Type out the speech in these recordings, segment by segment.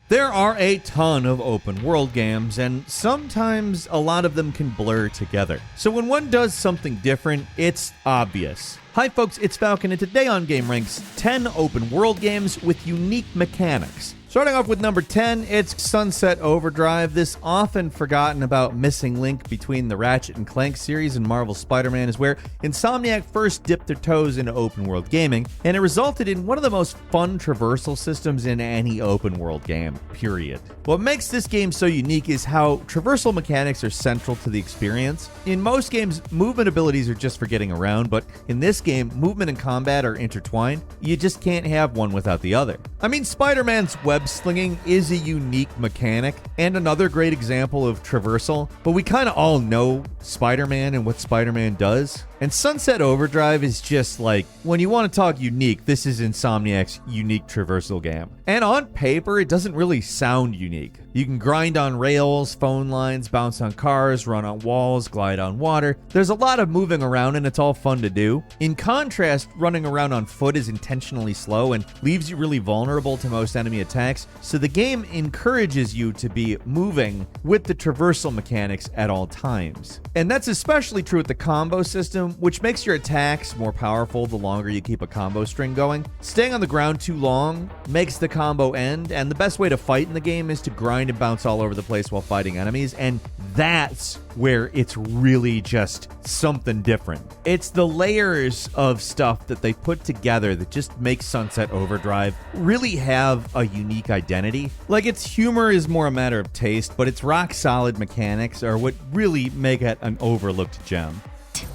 There are a ton of open world games, and sometimes a lot of them can blur together. So when one does something different, it's obvious. Hi folks, it's Falcon, and today on gameranx, 10 open world games with unique mechanics. Starting off with number 10, it's Sunset Overdrive, this often forgotten about missing link between the Ratchet & Clank series and Marvel's Spider-Man is where Insomniac first dipped their toes into open world gaming, and it resulted in one of the most fun traversal systems in any open world game, period. What makes this game so unique is how traversal mechanics are central to the experience. In most games, movement abilities are just for getting around, but in this game, movement and combat are intertwined. You just can't have one without the other. I mean, Spider-Man's web slinging is a unique mechanic and another great example of traversal, but we kind of all know Spider-Man and what Spider-Man does. And Sunset Overdrive is just like, when you want to talk unique, this is Insomniac's unique traversal game. And on paper, it doesn't really sound unique. You can grind on rails, phone lines, bounce on cars, run on walls, glide on water. There's a lot of moving around and it's all fun to do. In contrast, running around on foot is intentionally slow and leaves you really vulnerable to most enemy attacks, so the game encourages you to be moving with the traversal mechanics at all times. And that's especially true with the combo system, which makes your attacks more powerful the longer you keep a combo string going. Staying on the ground too long makes the combo end, and the best way to fight in the game is to grind and bounce all over the place while fighting enemies, and that's where it's really just something different. It's the layers of stuff that they put together that just makes Sunset Overdrive really have a unique identity. Like, its humor is more a matter of taste, but its rock-solid mechanics are what really make it an overlooked gem.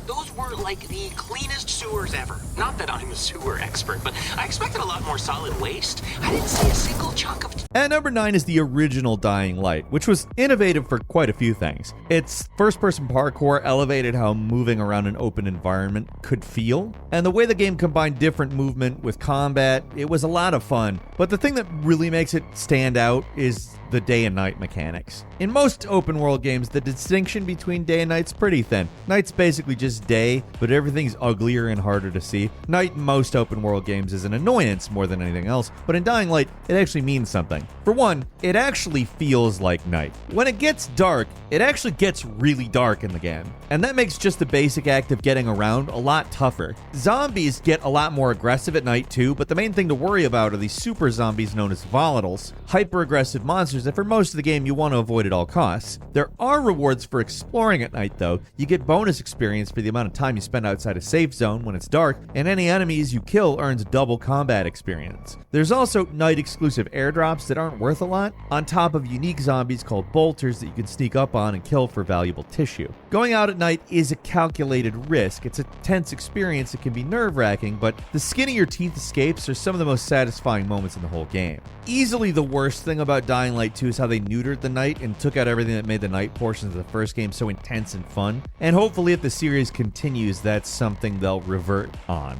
Those were like the cleanest sewers ever. Not that I'm a sewer expert, but I expected a lot more solid waste. I didn't see a single chunk of... At number 9 is the original Dying Light, which was innovative for quite a few things. Its first-person parkour elevated how moving around an open environment could feel, and the way the game combined different movement with combat, it was a lot of fun. But the thing that really makes it stand out is the day and night mechanics. In most open world games, the distinction between day and night's pretty thin. Night's basically just day, but everything's uglier and harder to see. Night in most open world games is an annoyance more than anything else, but in Dying Light, it actually means something. For one, it actually feels like night. When it gets dark, it actually gets really dark in the game, and that makes just the basic act of getting around a lot tougher. Zombies get a lot more aggressive at night too, but the main thing to worry about are these super zombies known as volatiles, hyper-aggressive monsters that for most of the game you want to avoid at all costs. There are rewards for exploring at night though. You get bonus experience for the amount of time you spend outside a safe zone when it's dark, and any enemies you kill earns double combat experience. There's also night-exclusive airdrops that aren't worth a lot, on top of unique zombies called bolters that you can sneak up on and kill for valuable tissue. Going out at night is a calculated risk. It's a tense experience that can be nerve-wracking, but the skin of your teeth escapes are some of the most satisfying moments in the whole game. Easily the worst thing about Dying Light 2 is how they neutered the night and took out everything that made the night portions of the first game so intense and fun. And hopefully if the series continues, that's something they'll revert on.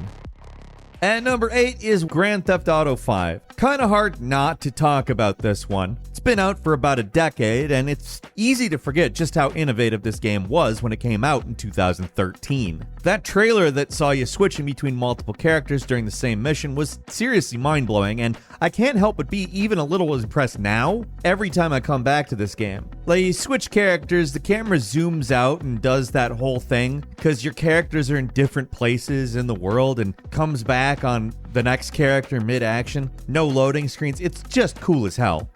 At number 8 is Grand Theft Auto 5. Kinda hard not to talk about this one. It's been out for about a decade, and it's easy to forget just how innovative this game was when it came out in 2013. That trailer that saw you switching between multiple characters during the same mission was seriously mind-blowing, and I can't help but be even a little impressed now every time I come back to this game. Like, you switch characters, the camera zooms out and does that whole thing, because your characters are in different places in the world, and comes back on the next character mid-action. No loading screens. It's just cool as hell.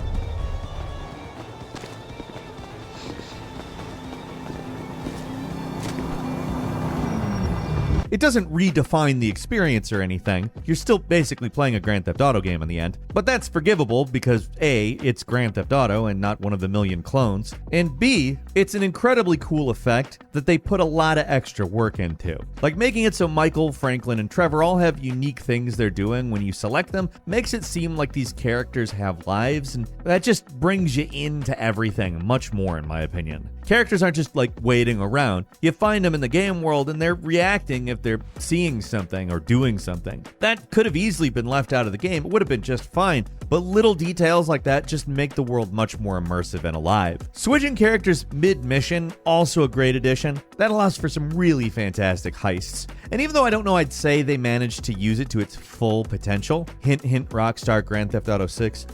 It doesn't redefine the experience or anything. You're still basically playing a Grand Theft Auto game in the end. But that's forgivable because A, it's Grand Theft Auto and not one of the million clones, and B, it's an incredibly cool effect that they put a lot of extra work into. Like making it so Michael, Franklin, and Trevor all have unique things they're doing when you select them makes it seem like these characters have lives, and that just brings you into everything much more in my opinion. Characters aren't just like waiting around. You find them in the game world and they're reacting if they're seeing something or doing something. That could have easily been left out of the game. It would have been just fine. But little details like that just make the world much more immersive and alive. Switching characters mid-mission, also a great addition. That allows for some really fantastic heists. And even though I don't know I'd say they managed to use it to its full potential, hint hint Rockstar Grand Theft Auto 6,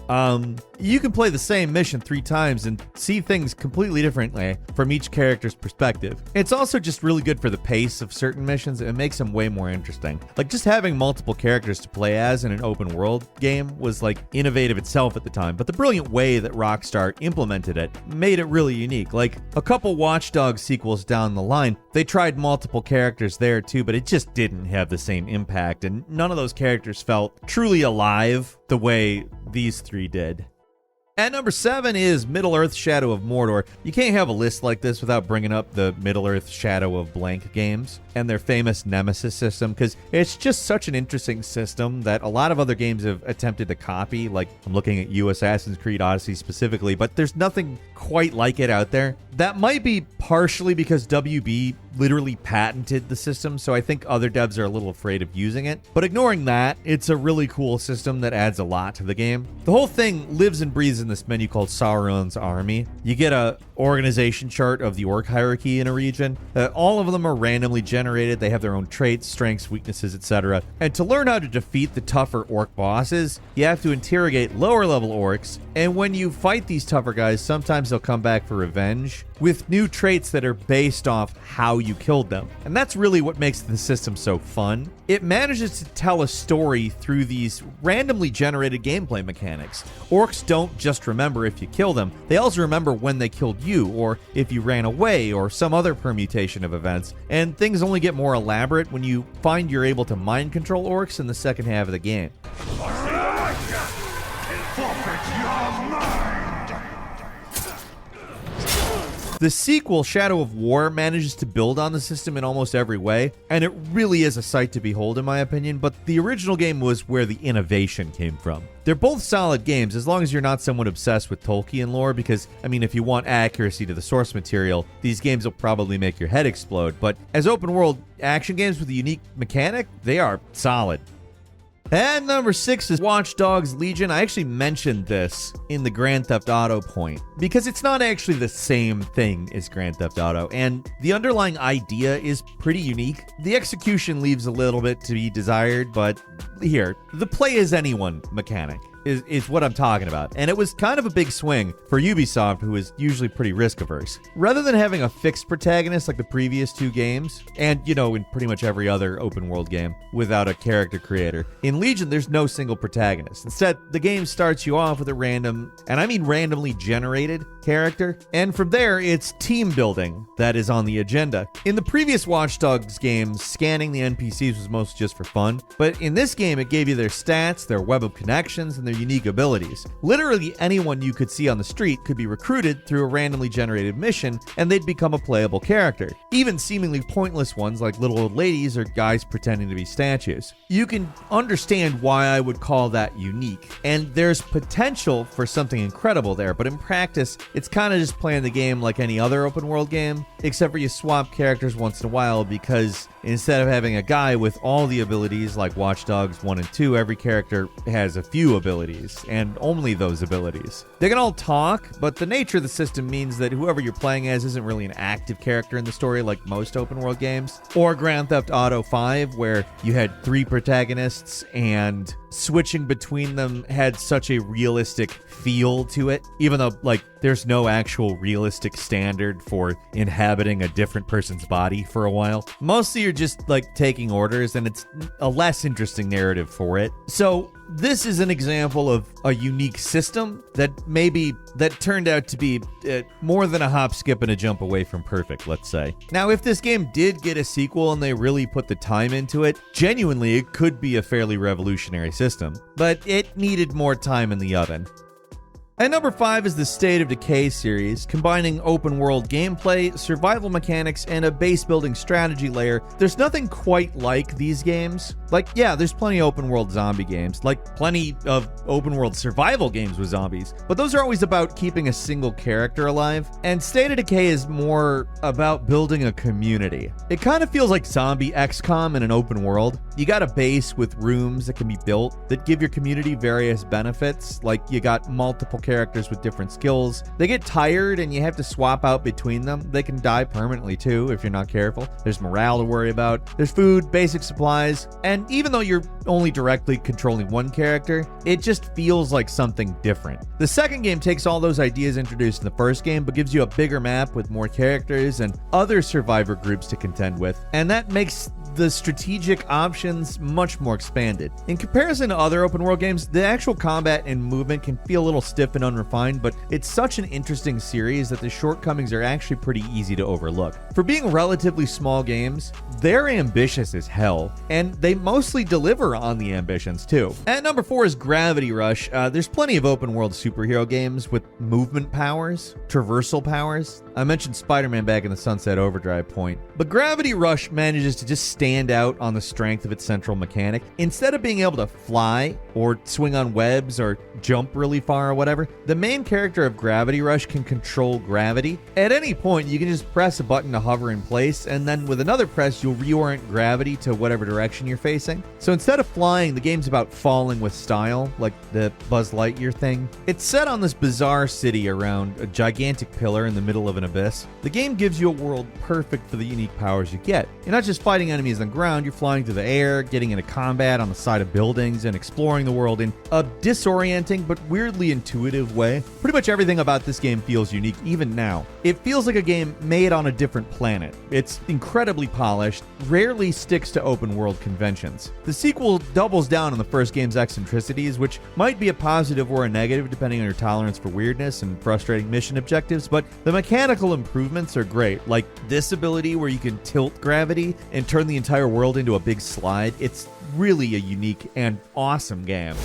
you can play the same mission 3 times and see things completely differently from each character's perspective. It's also just really good for the pace of certain missions. It makes them way more interesting. Like just having multiple characters to play as in an open world game was like innovative itself at the time, but the brilliant way that Rockstar implemented it made it really unique. Like a couple Watch Dogs sequels down the line, they tried multiple characters there too, but it just didn't have the same impact, and none of those characters felt truly alive the way these 3 did. At number 7 is Middle-earth: Shadow of Mordor. You can't have a list like this without bringing up the Middle-earth: Shadow of Blank games and their famous Nemesis system, because it's just such an interesting system that a lot of other games have attempted to copy. Like, I'm looking at you, Assassin's Creed Odyssey specifically, but there's nothing quite like it out there. That might be partially because WB literally patented the system, so I think other devs are a little afraid of using it. But ignoring that, it's a really cool system that adds a lot to the game. The whole thing lives and breathes in this menu called Sauron's Army. You get a organization chart of the orc hierarchy in a region. All of them are randomly generated. They have their own traits, strengths, weaknesses, etc. And to learn how to defeat the tougher orc bosses, you have to interrogate lower level orcs. And when you fight these tougher guys, sometimes they'll come back for revenge with new traits that are based off how you killed them. And that's really what makes the system so fun. It manages to tell a story through these randomly generated gameplay mechanics. Orcs don't just remember if you kill them, they also remember when they killed you, or if you ran away, or some other permutation of events. And things only get more elaborate when you find you're able to mind control orcs in the second half of the game. The sequel, Shadow of War, manages to build on the system in almost every way, and it really is a sight to behold in my opinion, but the original game was where the innovation came from. They're both solid games as long as you're not someone obsessed with Tolkien lore, because, I mean, if you want accuracy to the source material, these games will probably make your head explode, but as open world action games with a unique mechanic, they are solid. And number 6 is Watch Dogs Legion. I actually mentioned this in the Grand Theft Auto point because it's not actually the same thing as Grand Theft Auto, and the underlying idea is pretty unique. The execution leaves a little bit to be desired, but here, the play as anyone mechanic is what I'm talking about. And it was kind of a big swing for Ubisoft, who is usually pretty risk averse. Rather than having a fixed protagonist like the previous 2 games, and in pretty much every other open world game without a character creator, in Legion there's no single protagonist. Instead, the game starts you off with a random, and I mean randomly generated character, and from there it's team building that is on the agenda. In the previous Watch Dogs games, scanning the NPCs was mostly just for fun, but in this game it gave you their stats, their web of connections, and their unique abilities. Literally anyone you could see on the street could be recruited through a randomly generated mission, and they'd become a playable character. Even seemingly pointless ones like little old ladies or guys pretending to be statues. You can understand why I would call that unique, and there's potential for something incredible there, but in practice, it's kind of just playing the game like any other open world game, except for you swap characters once in a while, because instead of having a guy with all the abilities like Watch Dogs 1 and 2, every character has a few abilities, and only those abilities. They can all talk, but the nature of the system means that whoever you're playing as isn't really an active character in the story like most open world games. Or Grand Theft Auto 5, where you had 3 protagonists and switching between them had such a realistic feel to it, even though there's no actual realistic standard for inhabiting a different person's body for a while. Mostly you're just taking orders, and it's a less interesting narrative for it. So this is an example of a unique system that turned out to be more than a hop, skip, and a jump away from perfect, let's say. Now, if this game did get a sequel and they really put the time into it, genuinely it could be a fairly revolutionary system, but it needed more time in the oven. At number 5 is the State of Decay series, combining open world gameplay, survival mechanics, and a base building strategy layer. There's nothing quite like these games. Like, yeah, there's plenty of open world zombie games, like plenty of open world survival games with zombies, but those are always about keeping a single character alive, and State of Decay is more about building a community. It kind of feels like zombie XCOM in an open world. You got a base with rooms that can be built that give your community various benefits, like you got multiple characters with different skills. They get tired and you have to swap out between them. They can die permanently too if you're not careful. There's morale to worry about. There's food, basic supplies, and even though you're only directly controlling one character, it just feels like something different. The second game takes all those ideas introduced in the first game, but gives you a bigger map with more characters and other survivor groups to contend with, and that makes the strategic options much more expanded. In comparison to other open world games, the actual combat and movement can feel a little stiff and unrefined, but it's such an interesting series that the shortcomings are actually pretty easy to overlook. For being relatively small games, they're ambitious as hell, and they mostly deliver on the ambitions too. At number 4 is Gravity Rush. There's plenty of open world superhero games with movement powers, traversal powers. I mentioned Spider-Man back in the Sunset Overdrive point, but Gravity Rush manages to just stand out on the strength of its central mechanic. Instead of being able to fly or swing on webs or jump really far or whatever, the main character of Gravity Rush can control gravity. At any point, you can just press a button to hover in place, and then with another press, you'll reorient gravity to whatever direction you're facing. So instead of flying, the game's about falling with style, like the Buzz Lightyear thing. It's set on this bizarre city around a gigantic pillar in the middle of an abyss. The game gives you a world perfect for the unique powers you get. You're not just fighting enemies on the ground, you're flying through the air, getting into combat on the side of buildings, and exploring the world in a disorienting but weirdly intuitive way. Pretty much everything about this game feels unique even now. It feels like a game made on a different planet. It's incredibly polished, rarely sticks to open world conventions. The sequel doubles down on the first game's eccentricities, which might be a positive or a negative depending on your tolerance for weirdness and frustrating mission objectives, but the mechanical improvements are great, like this ability where you can tilt gravity and turn the entire world into a big slide. It's really a unique and awesome game.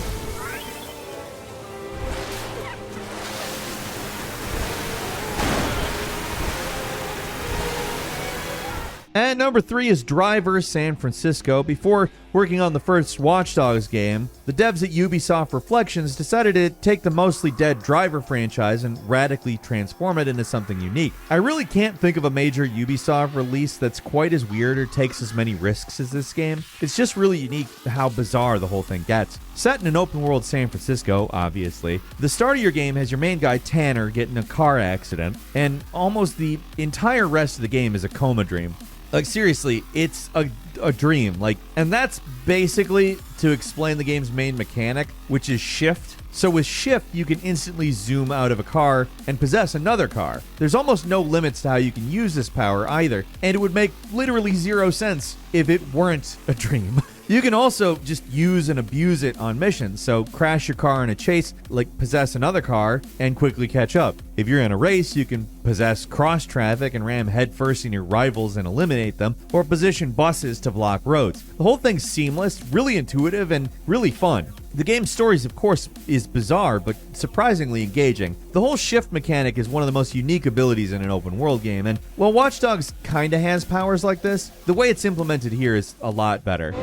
And number 3 is Driver San Francisco. Before working on the first Watch Dogs game, the devs at Ubisoft Reflections decided to take the mostly dead Driver franchise and radically transform it into something unique. I really can't think of a major Ubisoft release that's quite as weird or takes as many risks as this game. It's just really unique how bizarre the whole thing gets. Set in an open world San Francisco, obviously, the start of your game has your main guy Tanner get in a car accident, and almost the entire rest of the game is a coma dream. Like, seriously, it's a dream. Like, and that's basically to explain the game's main mechanic, which is shift. So with shift, you can instantly zoom out of a car and possess another car. There's almost no limits to how you can use this power either, and it would make literally zero sense if it weren't a dream. You can also just use and abuse it on missions, so crash your car in a chase, like possess another car, and quickly catch up. If you're in a race, you can possess cross traffic and ram headfirst in your rivals and eliminate them, or position buses to block roads. The whole thing's seamless, really intuitive, and really fun. The game's stories, of course, is bizarre, but surprisingly engaging. The whole shift mechanic is one of the most unique abilities in an open world game, and while Watch Dogs kinda has powers like this, the way it's implemented here is a lot better.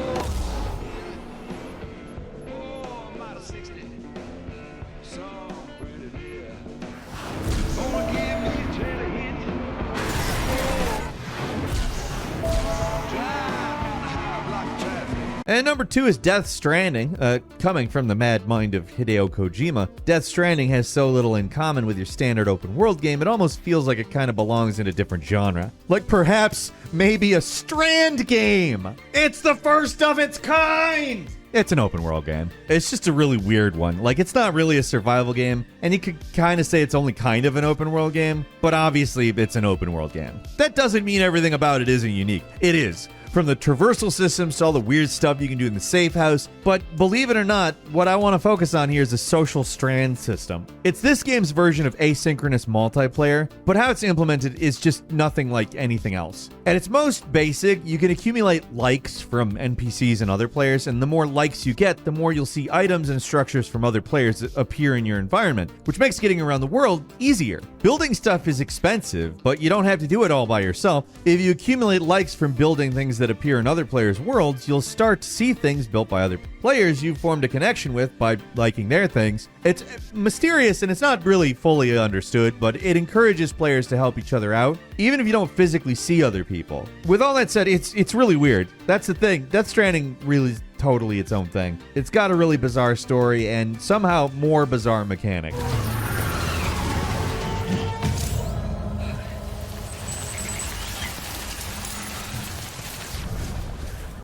And number 2 is Death Stranding. Coming from the mad mind of Hideo Kojima, Death Stranding has so little in common with your standard open world game, it almost feels like it kind of belongs in a different genre. Like perhaps maybe a Strand game. It's the first of its kind! It's an open world game. It's just a really weird one. Like, it's not really a survival game, and you could kind of say it's only kind of an open world game, but obviously it's an open world game. That doesn't mean everything about it isn't unique. It is. from the traversal systems to all the weird stuff you can do in the safe house. But believe it or not, what I want to focus on here is the social strand system. It's this game's version of asynchronous multiplayer, but how it's implemented is just nothing like anything else. At its most basic, you can accumulate likes from NPCs and other players, and the more likes you get, the more you'll see items and structures from other players that appear in your environment, which makes getting around the world easier. Building stuff is expensive, but you don't have to do it all by yourself. If you accumulate likes from building things that appear in other players' worlds, you'll start to see things built by other players you've formed a connection with by liking their things. It's mysterious and it's not really fully understood, but it encourages players to help each other out, even if you don't physically see other people. With all that said, it's really weird. That's the thing. Death Stranding really is totally its own thing. It's got a really bizarre story and somehow more bizarre mechanics.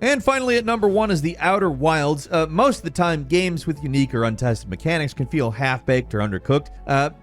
And finally, at number 1 is The Outer Wilds. Most of the time, games with unique or untested mechanics can feel half-baked or undercooked.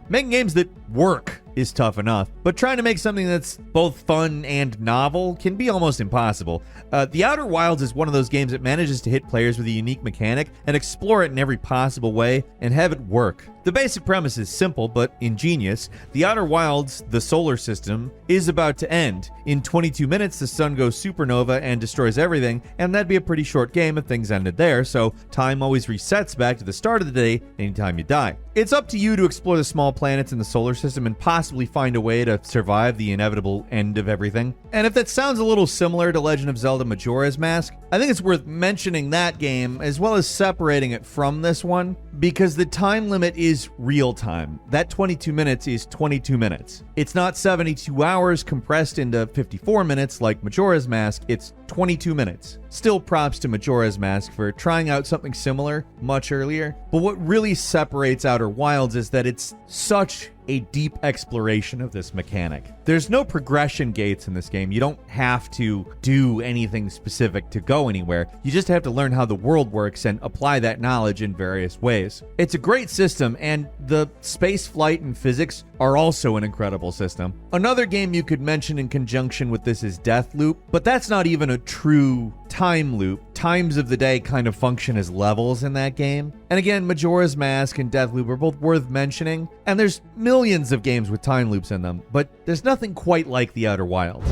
Making games that work is tough enough, but trying to make something that's both fun and novel can be almost impossible. The Outer Wilds is one of those games that manages to hit players with a unique mechanic and explore it in every possible way and have it work. The basic premise is simple but ingenious. The Outer Wilds, the solar system, is about to end. In 22 minutes, the sun goes supernova and destroys everything, and that'd be a pretty short game if things ended there, so time always resets back to the start of the day anytime you die. It's up to you to explore the small planets in the solar system and possibly find a way to survive the inevitable end of everything. And if that sounds a little similar to Legend of Zelda Majora's Mask, I think it's worth mentioning that game as well as separating it from this one, because the time limit is real time. That 22 minutes is 22 minutes. It's not 72 hours compressed into 54 minutes like Majora's Mask, it's 22 minutes. Still props to Majora's Mask for trying out something similar much earlier, but what really separates Outer Wilds is that it's such a deep exploration of this mechanic. There's no progression gates in this game. You don't have to do anything specific to go anywhere. You just have to learn how the world works and apply that knowledge in various ways. It's a great system, and the space flight and physics are also an incredible system. Another game you could mention in conjunction with this is Deathloop, but that's not even a true time loop. Times of the day kind of function as levels in that game. And again, Majora's Mask and Deathloop are both worth mentioning, and there's millions of games with time loops in them, but there's nothing quite like The Outer Wilds.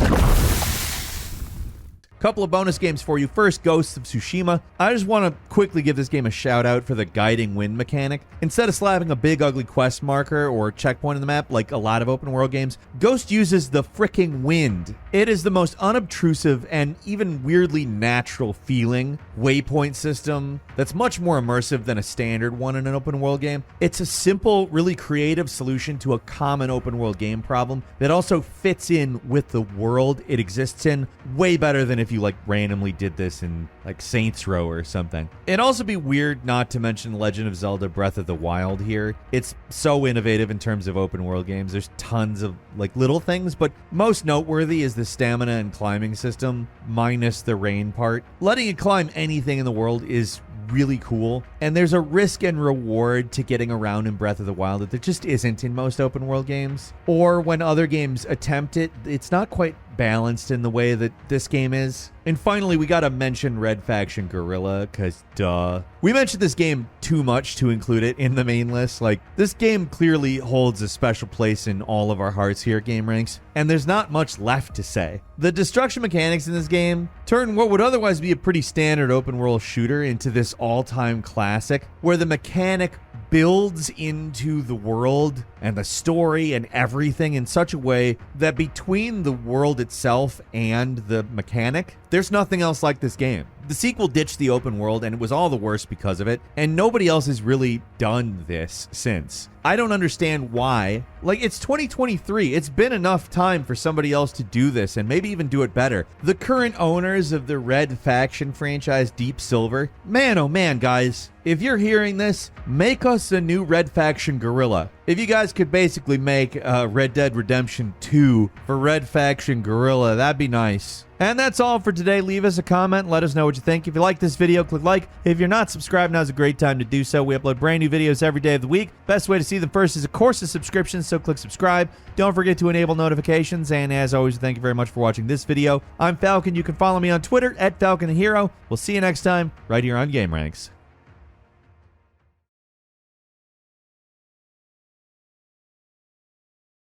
Couple of bonus games for you. First, Ghosts of Tsushima. I just want to quickly give this game a shout out for the guiding wind mechanic. Instead of slapping a big ugly quest marker or checkpoint in the map like a lot of open world games, Ghost uses the fricking wind. It is the most unobtrusive and even weirdly natural feeling waypoint system that's much more immersive than a standard one in an open world game. It's a simple, really creative solution to a common open world game problem that also fits in with the world it exists in way better than if you like randomly did this in like Saints Row or something. It'd also be weird not to mention Legend of Zelda Breath of the Wild here. It's so innovative in terms of open world games. There's tons of like little things, but most noteworthy is the stamina and climbing system minus the rain part. Letting it climb anything in the world is really cool, and there's a risk and reward to getting around in Breath of the Wild that there just isn't in most open world games, or when other games attempt it, it's not quite balanced in the way that this game is. And finally, we gotta mention Red Faction Guerrilla, cause duh. We mentioned this game too much to include it in the main list. Like, this game clearly holds a special place in all of our hearts here at gameranx, and there's not much left to say. The destruction mechanics in this game turn what would otherwise be a pretty standard open world shooter into this all-time classic, where the mechanic builds into the world and the story and everything in such a way that between the world itself and the mechanic, there's nothing else like this game. The sequel ditched the open world, and it was all the worse because of it, and nobody else has really done this since. I don't understand why. Like, it's 2023. It's been enough time for somebody else to do this and maybe even do it better. The current owners of the Red Faction franchise, Deep Silver, man, oh man, guys, if you're hearing this, make us a new Red Faction Guerrilla. If you guys could basically make Red Dead Redemption 2 for Red Faction Guerrilla, that'd be nice. And that's all for today. Leave us a comment. Let us know what you think. If you like this video, click like. If you're not subscribed, now's a great time to do so. We upload brand new videos every day of the week. Best way to see them first is, of course, a subscription, so click subscribe. Don't forget to enable notifications. And as always, thank you very much for watching this video. I'm Falcon. You can follow me on Twitter @FalconTheHero. We'll see you next time right here on gameranx.